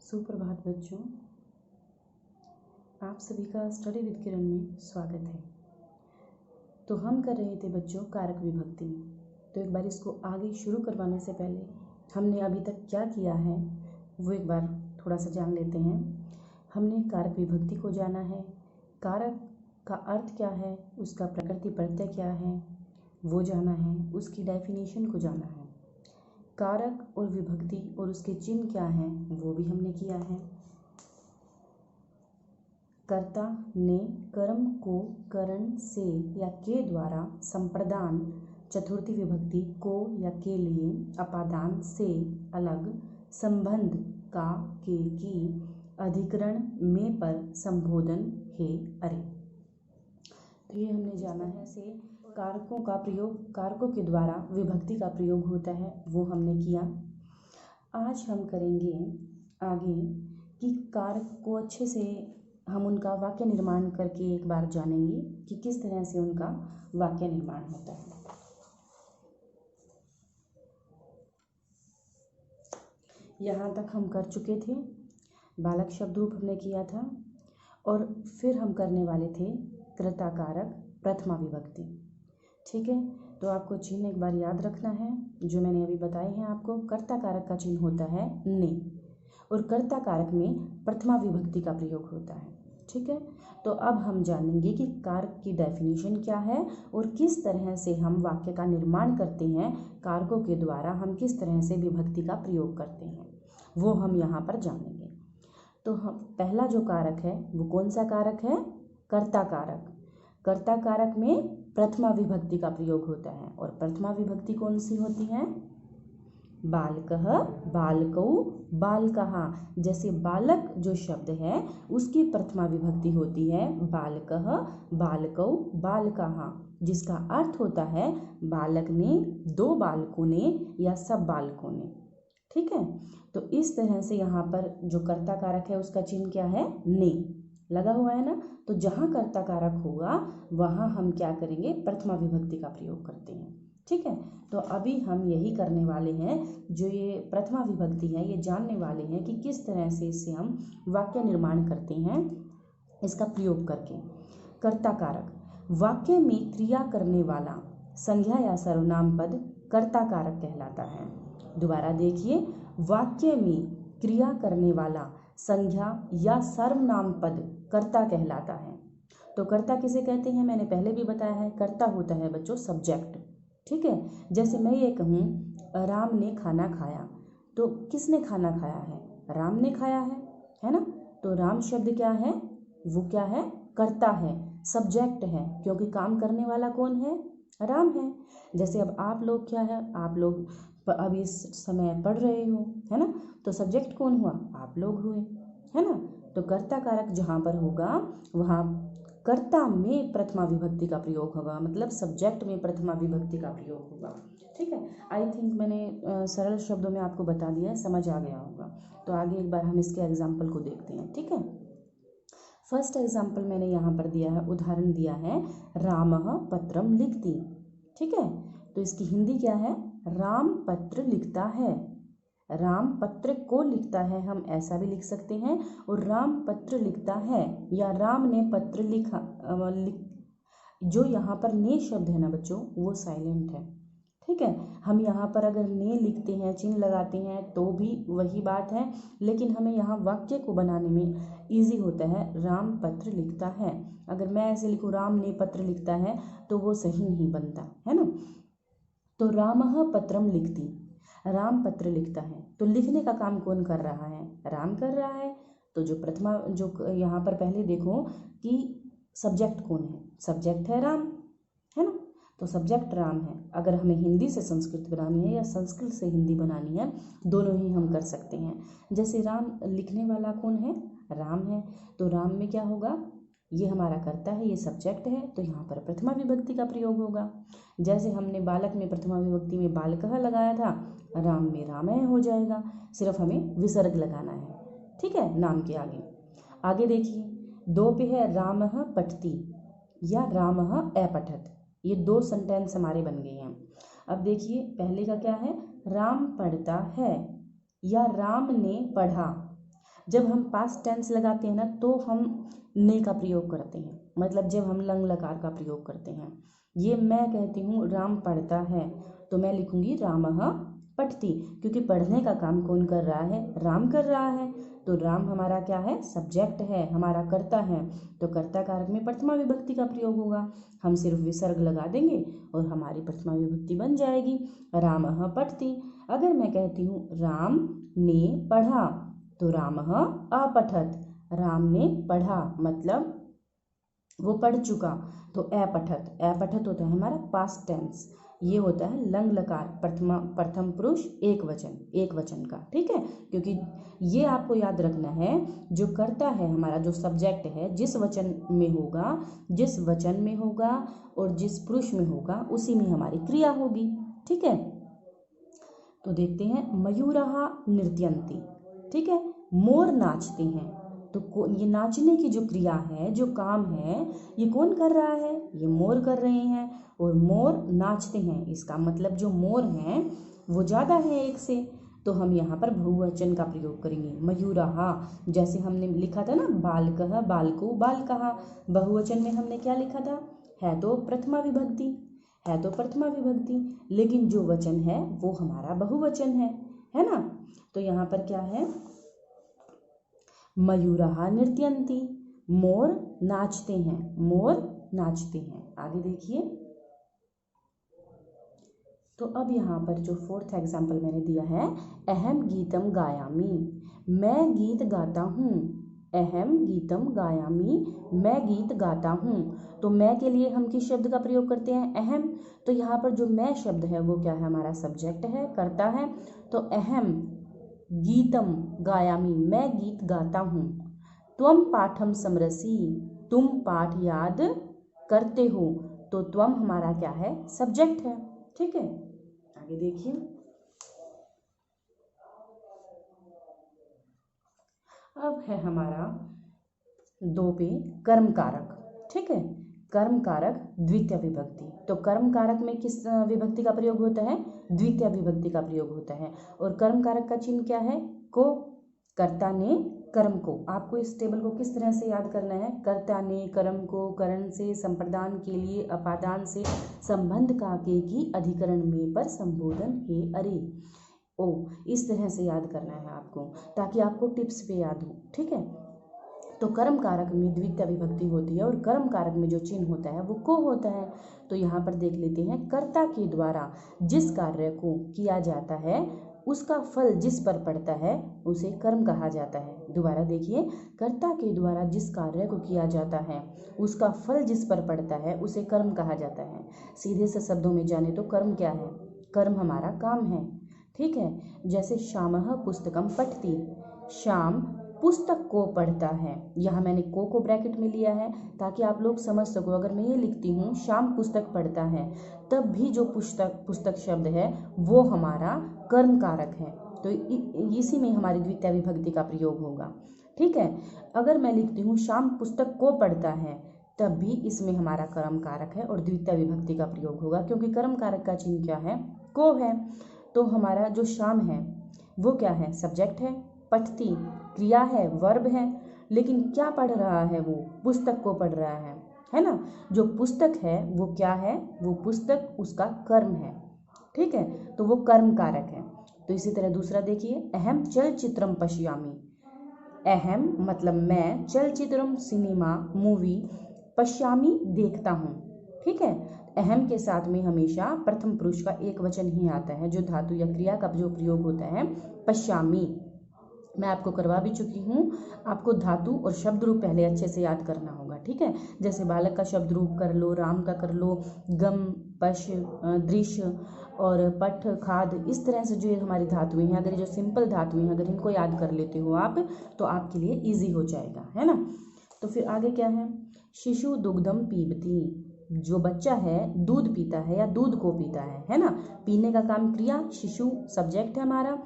सुप्रभात बच्चों, आप सभी का स्टडी विद किरण में स्वागत है। तो हम कर रहे थे बच्चों कारक विभक्ति। तो एक बार इसको आगे शुरू करवाने से पहले हमने अभी तक क्या किया है वो एक बार थोड़ा सा जान लेते हैं। हमने कारक विभक्ति को जाना है, कारक का अर्थ क्या है, उसका प्रकृति प्रत्यय क्या है वो जाना है, उसकी डेफिनेशन को जाना है, कारक और विभक्ति और उसके चिन्ह क्या हैं वो भी हमने किया है। कर्ता ने कर्म को करण से या के द्वारा संप्रदान, चतुर्थी विभक्ति को या के लिए, अपादान से अलग, संबंध का के की, अधिकरण में पर, संबोधन हे अरे। तो ये हमने जाना है से कारकों का प्रयोग, कारकों के द्वारा विभक्ति का प्रयोग होता है वो हमने किया। आज हम करेंगे आगे कि कारक को अच्छे से हम उनका वाक्य निर्माण करके एक बार जानेंगे कि किस तरह से उनका वाक्य निर्माण होता है। यहाँ तक हम कर चुके थे, बालक शब्द रूप हमने किया था और फिर हम करने वाले थे कर्ता कारक प्रथमा विभक्ति। ठीक है, तो आपको चिन्ह एक बार याद रखना है जो मैंने अभी बताए हैं आपको। कर्ता कारक का चिन्ह होता है ने और कर्ता कारक में प्रथमा विभक्ति का प्रयोग होता है। ठीक है, तो अब हम जानेंगे कि कारक की डेफिनेशन क्या है और किस तरह से हम वाक्य का निर्माण करते हैं, कारकों के द्वारा हम किस तरह से विभक्ति का प्रयोग करते हैं वो हम यहाँ पर जानेंगे। तो हम पहला जो कारक है वो कौन सा कारक है? कर्ता कारक। कर्ता कारक में प्रथमा विभक्ति का प्रयोग होता है और प्रथमा विभक्ति कौन सी होती है? बालकः, बालकौ, बालकः। जैसे बालक जो शब्द है उसकी प्रथमा विभक्ति होती है बालकः, बालकौ, बालकः, जिसका अर्थ होता है बालक ने, दो बालकों ने या सब बालकों ने। ठीक है, तो इस तरह से यहाँ पर जो कर्ता कारक है उसका चिन्ह क्या है? ने लगा हुआ है ना। तो जहाँ कर्ता कारक होगा वहाँ हम क्या करेंगे? प्रथमा विभक्ति का प्रयोग करते हैं। ठीक है, तो अभी हम यही करने वाले हैं, जो ये प्रथमा विभक्ति है ये जानने वाले हैं कि किस तरह से इससे हम वाक्य निर्माण करते हैं इसका प्रयोग करके। कर्ता कारक, वाक्य में क्रिया करने वाला संज्ञा या सर्वनाम पद कर्ता कारक कहलाता है। दोबारा देखिए, वाक्य में क्रिया करने वाला संज्ञा या सर्वनाम पद कर्ता कहलाता है। तो कर्ता किसे कहते हैं? मैंने पहले भी बताया है, कर्ता होता है बच्चों सब्जेक्ट। ठीक है, जैसे मैं ये कहूँ राम ने खाना खाया, तो किसने खाना खाया है? राम ने खाया है ना। तो राम शब्द क्या है? वो क्या है? कर्ता है, सब्जेक्ट है, क्योंकि काम करने वाला कौन है? राम है। जैसे अब आप लोग क्या है? आप लोग अब इस समय पढ़ रहे हो, है ना, तो सब्जेक्ट कौन हुआ? आप लोग हुए, है ना। तो कर्ता कारक जहाँ पर होगा वहाँ कर्ता में प्रथमा विभक्ति का प्रयोग होगा, मतलब सब्जेक्ट में प्रथमा विभक्ति का प्रयोग होगा। ठीक है, आई थिंक मैंने सरल शब्दों में आपको बता दिया है, समझ आ गया होगा। तो आगे एक बार हम इसके एग्जाम्पल को देखते हैं। ठीक है, फर्स्ट एग्जाम्पल मैंने यहाँ पर दिया है, उदाहरण दिया है, रामः पत्रम लिखति। ठीक है, तो इसकी हिंदी क्या है? राम पत्र लिखता है। राम पत्र को लिखता है, हम ऐसा भी लिख सकते हैं, और राम पत्र लिखता है या राम ने पत्र लिखा। जो यहाँ पर ने शब्द है ना बच्चों वो साइलेंट है। ठीक है, हम यहाँ पर अगर ने लिखते हैं, चिन्ह लगाते हैं तो भी वही बात है, लेकिन हमें यहाँ वाक्य को बनाने में इजी होता है। राम पत्र लिखता है, अगर मैं ऐसे लिखूँ राम ने पत्र लिखता है तो वो सही नहीं बनता है ना। तो रामः पत्रम लिखति, राम पत्र लिखता है, तो लिखने का काम कौन कर रहा है? राम कर रहा है। तो जो प्रथमा जो यहाँ पर पहले देखो कि सब्जेक्ट कौन है? सब्जेक्ट है राम, है ना। तो सब्जेक्ट राम है। अगर हमें हिंदी से संस्कृत बनानी है या संस्कृत से हिंदी बनानी है, दोनों ही हम कर सकते हैं। जैसे राम लिखने वाला कौन है? राम है, तो राम में क्या होगा? ये हमारा कर्ता है, ये सब्जेक्ट है, तो यहाँ पर प्रथमा विभक्ति का प्रयोग होगा। जैसे हमने बालक में प्रथमा विभक्ति में बालकः लगाया था, राम में रामः हो जाएगा, सिर्फ हमें विसर्ग लगाना है। ठीक है, नाम के आगे। आगे देखिए, दो पे है रामः पठति या रामः अपठत, ये दो सेंटेंस हमारे बन गए हैं। अब देखिए पहले का क्या है? राम पढ़ता है या राम ने पढ़ा। जब हम पास्ट टेंस लगाते हैं ना तो हम ने का प्रयोग करते हैं, मतलब जब हम लंग लकार का प्रयोग करते हैं। ये मैं कहती हूँ राम पढ़ता है तो मैं लिखूंगी रामः पठति, क्योंकि पढ़ने का काम कौन कर रहा है, राम कर रहा है। तो राम हमारा क्या है, सब्जेक्ट है, हमारा कर्ता है, तो कर्ता कारक में प्रथमा विभक्ति का प्रयोग होगा। हम सिर्फ विसर्ग लगा देंगे और हमारी प्रथमा विभक्ति बन जाएगी, रामः पठति। अगर मैं कहती हूँ राम ने पढ़ा तो रामः अपठत, राम ने पढ़ा मतलब वो पढ़ चुका, तो अपठत, अपठत होता है हमारा पास्ट टेंस। ये होता है लंग लकार प्रथम पुरुष एक वचन का, ठीक है। क्योंकि ये आपको याद रखना है, जो कर्ता है हमारा, जो सब्जेक्ट है, जिस वचन में होगा और जिस पुरुष में होगा उसी में हमारी क्रिया होगी, ठीक है। तो देखते हैं, मयूरः नृत्यन्ति, ठीक है, मोर नाचते हैं। तो ये नाचने की जो क्रिया है, जो काम है, ये कौन कर रहा है, ये मोर कर रहे हैं, और मोर नाचते हैं। इसका मतलब जो मोर हैं वो ज़्यादा है एक से, तो हम यहाँ पर बहुवचन का प्रयोग करेंगे, मयूरः। जैसे हमने लिखा था ना, बालकः बालको बालकः, बहुवचन में हमने क्या लिखा था, है तो प्रथमा विभक्ति, लेकिन जो वचन है वो हमारा बहुवचन है ना। तो यहाँ पर क्या है, मयूरः नृत्यन्ति, मोर नाचते हैं। आगे देखिए, तो अब यहाँ पर जो फोर्थ एग्जाम्पल मैंने दिया है, अहम गीतम गायामी, मैं गीत गाता हूँ। अहम गीतम गायामी, मैं गीत गाता हूँ। तो मैं के लिए हम किस शब्द का प्रयोग करते हैं, अहम। तो यहाँ पर जो मैं शब्द है वो क्या है, हमारा सब्जेक्ट है, कर्ता है। तो अहम गीतम गायामी, मैं गीत गाता हूँ। त्वम पाठम समरसि, तुम पाठ याद करते हो। तो त्वम हमारा क्या है, सब्जेक्ट है, ठीक है। आगे देखिए, अब है हमारा 2 पे कर्म कारक, ठीक है। कर्म कारक द्वितीय विभक्ति। तो कर्म कारक में किस विभक्ति का प्रयोग होता है, द्वितीय विभक्ति का प्रयोग होता है। और कर्म कारक का चिन्ह क्या है, को, कर्ता ने कर्म को। आपको इस टेबल को किस तरह से याद करना है, कर्ता ने कर्म को, करण से, संप्रदान के लिए, अपादान से, संबंध का के की, अधिकरण में पर, संबोधन हे अरे ओ, इस तरह से याद करना है आपको, ताकि आपको टिप्स पे याद हो, ठीक है। तो कर्म कारक में द्वितीय विभक्ति होती है और कर्म कारक में जो चिन्ह होता है वो को होता है। तो यहाँ पर देख लेते हैं, कर्ता के द्वारा जिस कार्य को किया जाता है उसका फल जिस पर पड़ता है उसे कर्म कहा जाता है। दोबारा देखिए, कर्ता के द्वारा जिस कार्य को किया जाता है उसका फल जिस पर पड़ता है उसे कर्म कहा जाता है। सीधे से शब्दों में जाने तो कर्म क्या है, कर्म हमारा काम है, ठीक है। जैसे श्यामः पुस्तकम पठति, श्याम पुस्तक को पढ़ता है। यहाँ मैंने को ब्रैकेट में लिया है ताकि आप लोग समझ सको। अगर मैं ये लिखती हूँ श्याम पुस्तक पढ़ता है, तब भी जो पुस्तक शब्द है वो हमारा कर्म कारक है, तो इसी में हमारी द्वितीय विभक्ति का प्रयोग होगा, ठीक है। अगर मैं लिखती हूँ श्याम पुस्तक को पढ़ता है, तब भी इसमें हमारा कर्म कारक है और द्वितीय विभक्ति का प्रयोग होगा, क्योंकि कर्म कारक का चिन्ह क्या है, को है। तो हमारा जो श्याम है वो क्या है, सब्जेक्ट है, पठती क्रिया है, वर्ब है, लेकिन क्या पढ़ रहा है, वो पुस्तक को पढ़ रहा है ना। जो पुस्तक है वो क्या है, वो पुस्तक उसका कर्म है, ठीक है, तो वो कर्म कारक है। तो इसी तरह दूसरा देखिए, अहम चलचित्रम पश्यामि, अहम मतलब मैं, चलचित्रम सिनेमा मूवी, पश्यामि देखता हूँ, ठीक है। अहम के साथ में हमेशा प्रथम पुरुष का एक वचन ही आता है, जो धातु या क्रिया का जो प्रयोग होता है पश्यामि। मैं आपको करवा भी चुकी हूँ, आपको धातु और शब्द रूप पहले अच्छे से याद करना होगा, ठीक है। जैसे बालक का शब्द रूप कर लो, राम का कर लो, गम, पश, दृश्य और पठ, खाद, इस तरह से जो हमारी धातुएं हैं, अगर ये जो सिंपल धातुएं हैं अगर इनको याद कर लेते हो आप तो आपके लिए ईजी हो जाएगा, है ना। तो फिर आगे क्या है, शिशु दुग्धम पीबती, जो बच्चा है दूध पीता है या दूध को पीता है ना। पीने का काम क्रिया, शिशु सब्जेक्ट है हमारा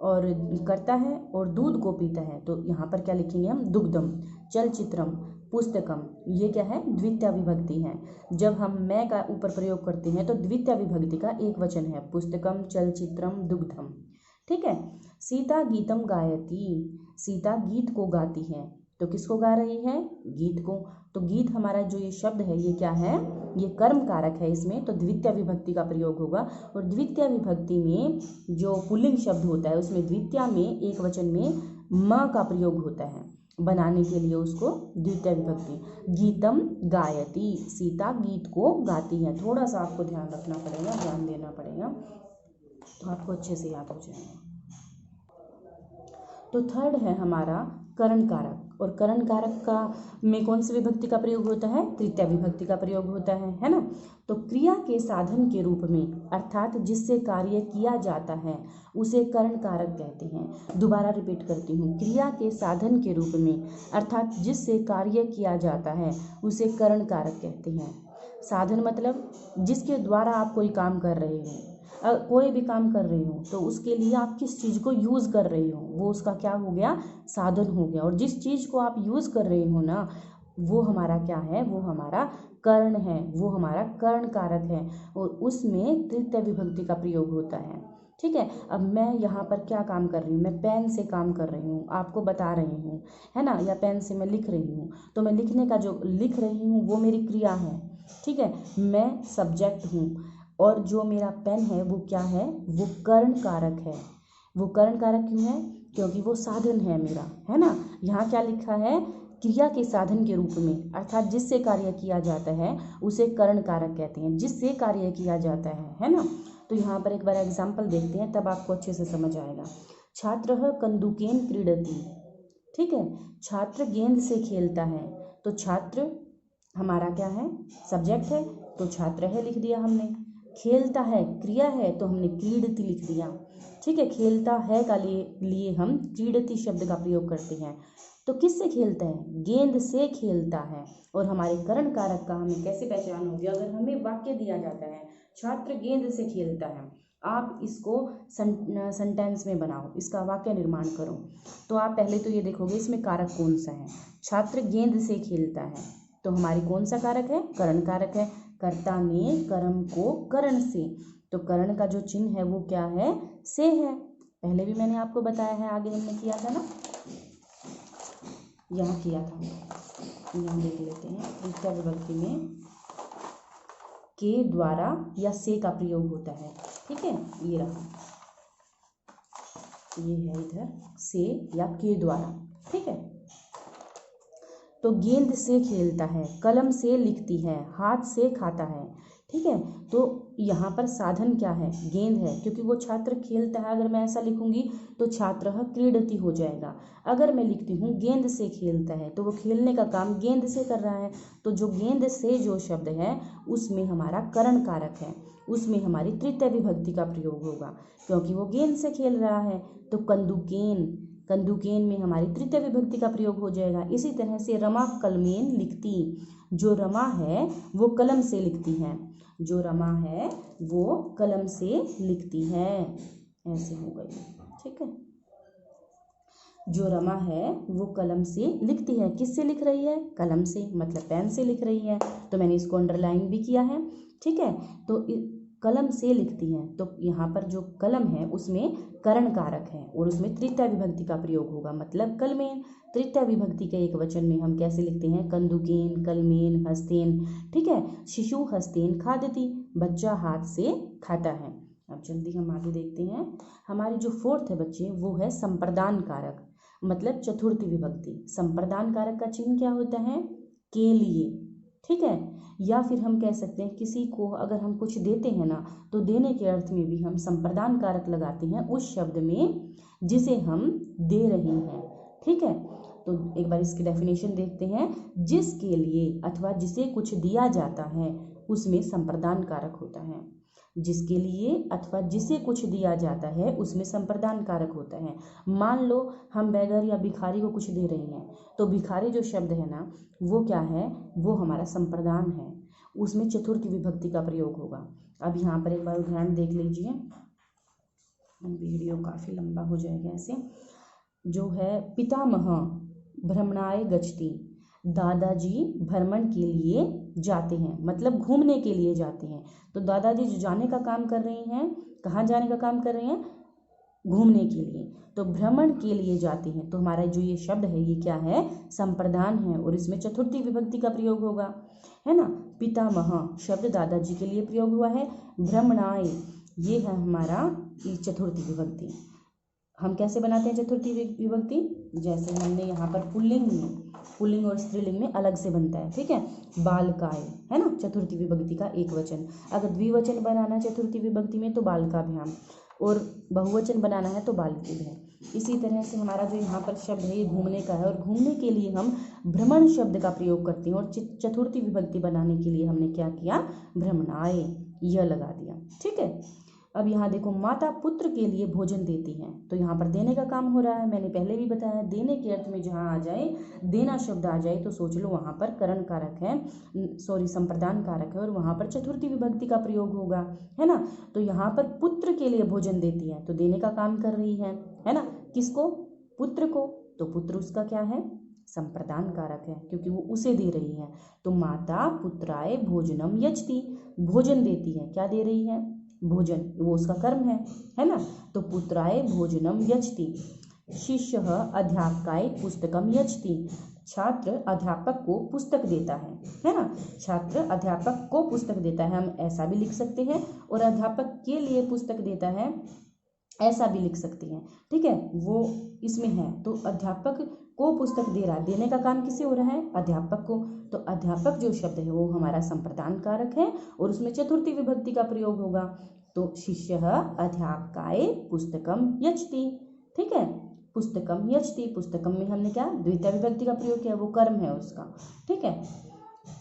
और करता है, और दूध को पीता है। तो यहाँ पर क्या लिखेंगे हम, दुग्धम, चलचित्रम, पुस्तकम, ये क्या है, द्वितीय विभक्ति है। जब हम मैं का ऊपर प्रयोग करते हैं तो द्वितीय विभक्ति का एक वचन है, पुस्तकम, चलचित्रम, दुग्धम, ठीक है। सीता गीतम गायती, सीता गीत को गाती है। तो किसको गा रही है? गीत को। तो गीत हमारा जो ये शब्द है ये क्या है? ये कर्म कारक है, इसमें तो द्वितीय विभक्ति का प्रयोग होगा। और द्वितीय विभक्ति में जो पुल्लिंग शब्द होता है उसमें द्वितीय में एक वचन में म का प्रयोग होता है बनाने के लिए उसको द्वितीय विभक्ति। गीतम गायती, सीता गीत को गाती है। थोड़ा सा आपको ध्यान रखना पड़ेगा, ध्यान देना पड़ेगा, तो आपको अच्छे से याद हो जाएगा। तो थर्ड है हमारा करण कारक। और करण कारक का में कौन सी विभक्ति का प्रयोग होता है? तृतीय विभक्ति का प्रयोग होता है ना। तो क्रिया के साधन के रूप में अर्थात जिससे कार्य किया जाता है उसे करण कारक कहते हैं। दोबारा रिपीट करती हूँ, क्रिया के साधन के रूप में अर्थात जिससे कार्य किया जाता है उसे करण कारक कहते हैं। साधन मतलब जिसके द्वारा आप कोई काम कर रहे हो, कोई भी काम कर रहे हो तो उसके लिए आप किस चीज़ को यूज़ कर रहे हो वो उसका क्या हो गया? साधन हो गया। और जिस चीज़ को आप यूज़ कर रहे हो ना वो हमारा क्या है? वो हमारा कर्ण है, वो हमारा कर्ण कारक है। और उसमें तृतीय विभक्ति का प्रयोग होता है। ठीक है। अब मैं यहाँ पर क्या काम कर रही हूँ? मैं पेन से काम कर रही हूँ, आपको बता रही हूँ, है ना, या पेन से मैं लिख रही हूँ। तो मैं लिखने का जो लिख रही हूँ वो मेरी क्रिया है। ठीक है। मैं सब्जेक्ट हूँ और जो मेरा पेन है वो क्या है? वो कर्ण कारक है। वो कर्ण कारक क्यों है? क्योंकि वो साधन है मेरा, है ना। यहाँ क्या लिखा है? क्रिया के साधन के रूप में अर्थात जिससे कार्य किया जाता है उसे कर्ण कारक कहते हैं। जिससे कार्य किया जाता है ना। तो यहाँ पर एक बार एग्जाम्पल देखते हैं, तब आपको अच्छे से समझ आएगा। छात्रः कन्दुकेन क्रीडति। ठीक है। छात्र गेंद से खेलता है। तो छात्र हमारा क्या है? सब्जेक्ट है, तो छात्र है लिख दिया हमने। खेलता है क्रिया है तो हमने क्रीडति लिख दिया। ठीक है। खेलता है का लिए हम क्रीडति शब्द का प्रयोग करते हैं। तो किससे खेलता है? गेंद से खेलता है। और हमारे कर्ण कारक का हमें कैसे पहचान होगी? अगर हमें वाक्य दिया जाता है छात्र गेंद से खेलता है, आप इसको सेंटेंस में बनाओ, इसका वाक्य निर्माण करो। तो आप पहले तो ये देखोगे इसमें कारक कौन सा है। छात्र गेंद से खेलता है तो हमारी कौन सा कारक है? कर्ण कारक है। कर्ता ने कर्म को कर्ण से, तो कर्ण का जो चिन्ह है वो क्या है? से है। पहले भी मैंने आपको बताया है, आगे हमने किया था ना, यहाँ किया था। यहाँ देख लेते हैं। तृतीय विभक्ति में के द्वारा या से का प्रयोग होता है। ठीक है। ये रहा, ये है इधर से या के द्वारा। ठीक है। तो गेंद से खेलता है, कलम से लिखती है, हाथ से खाता है। ठीक है। तो यहाँ पर साधन क्या है? गेंद है, क्योंकि वो छात्र खेलता है। अगर मैं ऐसा लिखूंगी तो छात्र क्रीडति हो जाएगा। अगर मैं लिखती हूँ गेंद से खेलता है तो वो खेलने का काम गेंद से कर रहा है। तो जो गेंद से जो शब्द है उसमें हमारा कर्ण कारक है, उसमें हमारी तृतीय विभक्ति का प्रयोग होगा क्योंकि वो गेंद से खेल रहा है। तो कंदुकेन, कंदुकेन में हमारी तृतीय विभक्ति का प्रयोग हो जाएगा। इसी तरह से रमा कलमेन लिखती, जो रमा है वो कलम से लिखती है, जो रमा है वो कलम से लिखती है। ऐसे हो गई। ठीक है। जो रमा है वो कलम से लिखती है। किससे लिख रही है? कलम से, मतलब पेन से लिख रही है। तो मैंने इसको अंडरलाइन भी किया है। ठीक है। तो कलम से लिखती हैं तो यहाँ पर जो कलम है उसमें कर्ण कारक है और उसमें तृतीय विभक्ति का प्रयोग होगा, मतलब कलमेन। तृतीय विभक्ति के एक वचन में हम कैसे लिखते हैं? कंदुकेन, कलमेन, हस्तेन। ठीक है। शिशु हस्तेन खादति, बच्चा हाथ से खाता है। अब जल्दी हम आगे देखते हैं। हमारी जो फोर्थ है बच्चे वो है संप्रदान कारक, मतलब चतुर्थी विभक्ति। संप्रदान कारक का चिन्ह क्या होता है? के लिए। ठीक है। या फिर हम कह सकते हैं किसी को अगर हम कुछ देते हैं ना तो देने के अर्थ में भी हम संप्रदान कारक लगाते हैं उस शब्द में जिसे हम दे रहे हैं। ठीक है। तो एक बार इसकी डेफिनेशन देखते हैं। जिसके लिए अथवा जिसे कुछ दिया जाता है उसमें संप्रदान कारक होता है। जिसके लिए अथवा जिसे कुछ दिया जाता है उसमें संप्रदान कारक होता है। मान लो हम बेगर या भिखारी को कुछ दे रहे हैं तो भिखारी जो शब्द है ना वो क्या है? वो हमारा संप्रदान है, उसमें चतुर्थी विभक्ति का प्रयोग होगा। अब यहाँ पर एक बार उदाहरण देख लीजिए, वीडियो काफ़ी लंबा हो जाएगा ऐसे। जो है पितामह भ्रमणाय गच्छति, दादाजी भ्रमण के लिए जाते हैं, मतलब घूमने के लिए जाते हैं। तो दादाजी जो जाने का काम कर रहे हैं, कहाँ जाने का काम कर रहे हैं? घूमने के लिए, तो भ्रमण के लिए जाते हैं। तो हमारा जो ये शब्द है ये क्या है, संप्रदान है, और इसमें चतुर्थी विभक्ति का प्रयोग होगा, है ना। पितामह शब्द दादाजी के लिए प्रयोग हुआ है। भ्रमणाय ये है हमारा चतुर्थी विभक्ति। हम कैसे बनाते हैं चतुर्थी विभक्ति, जैसे हमने यहाँ पर पुल्लिंग और स्त्रीलिंग में अलग से बनता है, ठीक है। बालकाय है ना चतुर्थी विभक्ति का एक वचन। अगर द्विवचन बनाना चतुर्थी विभक्ति में तो बालकाभ्याम, और बहुवचन बनाना है तो बालकेभ्याम। इसी तरह से हमारा जो यहाँ पर शब्द है ये घूमने का है, और घूमने के लिए हम भ्रमण शब्द का प्रयोग करते हैं, और चतुर्थी विभक्ति बनाने के लिए हमने क्या किया, भ्रमणाय यह लगा दिया, ठीक है। अब यहाँ देखो, माता पुत्र के लिए भोजन देती है, तो यहाँ पर देने का काम हो रहा है। मैंने पहले भी बताया, देने के अर्थ में जहाँ आ जाए, देना शब्द आ जाए तो सोच लो वहाँ पर करण कारक है, संप्रदान कारक है, और वहाँ पर चतुर्थी विभक्ति का प्रयोग होगा, है ना। तो यहाँ पर पुत्र के लिए भोजन देती है, तो देने का काम कर रही है ना। किसको, पुत्र को, तो पुत्र उसका क्या है, संप्रदान कारक है, क्योंकि वो उसे दे रही है। तो माता पुत्राय भोजनम यजति, भोजन देती है, क्या दे रही है, भोजन, वो उसका कर्म है ना। तो पुत्राय भोजनम यजति, शिष्य अध्यापकाय पुस्तकम यजति, छात्र अध्यापक को पुस्तक देता है ना। छात्र अध्यापक को पुस्तक देता है, हम ऐसा भी लिख सकते हैं, और अध्यापक के लिए पुस्तक देता है ऐसा भी लिख सकते हैं, ठीक है। वो इसमें है, तो अध्यापक को पुस्तक दे रहा है, देने का काम किसे हो रहा है, अध्यापक को। तो अध्यापक जो शब्द है वो हमारा संप्रदान कारक है, और उसमें चतुर्थी विभक्ति का प्रयोग होगा। तो शिष्य अध्यापकाय पुस्तकम यजति, ठीक है। पुस्तकम यजति, पुस्तकम में हमने क्या, द्वितीय विभक्ति का प्रयोग किया, वो कर्म है उसका, ठीक है।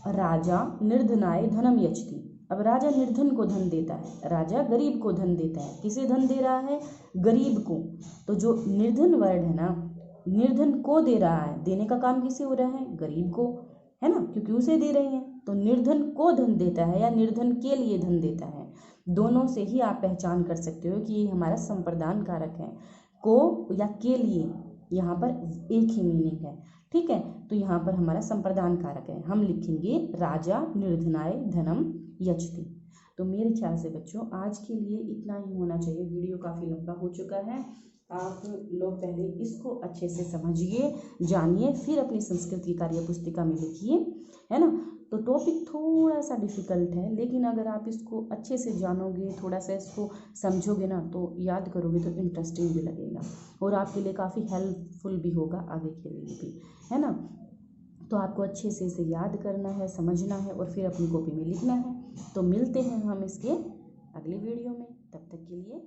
राजा निर्धनाय धनम यजति, अब राजा निर्धन को धन देता है, राजा गरीब को धन देता है। किसे धन दे रहा है, गरीब को। तो जो निर्धन वर्ड है ना, निर्धन को दे रहा है, देने का काम किसे हो रहा है, गरीब को, है ना, क्योंकि उसे दे रहे हैं। तो निर्धन को धन देता है या निर्धन के लिए धन देता है, दोनों से ही आप पहचान कर सकते हो कि ये हमारा संप्रदान कारक है। को या के लिए यहाँ पर एक ही मीनिंग है, ठीक है। तो यहाँ पर हमारा संप्रदान कारक है, हम लिखेंगे राजा निर्धनाय धनम यजति। तो मेरे ख्याल से बच्चों आज के लिए इतना ही होना चाहिए, वीडियो काफ़ी लंबा हो चुका है। आप लोग पहले इसको अच्छे से समझिए, जानिए, फिर अपनी संस्कृत की कार्य पुस्तिका में लिखिए, है ना। तो टॉपिक थोड़ा सा डिफ़िकल्ट है, लेकिन अगर आप इसको अच्छे से जानोगे, थोड़ा सा इसको समझोगे ना, तो याद करोगे तो इंटरेस्टिंग भी लगेगा, और आपके लिए काफ़ी हेल्पफुल भी होगा आगे के लिए भी, है ना। तो आपको अच्छे से इसे याद करना है, समझना है, और फिर अपनी कॉपी में लिखना है। तो मिलते हैं हम इसके अगले वीडियो में, तब तक के लिए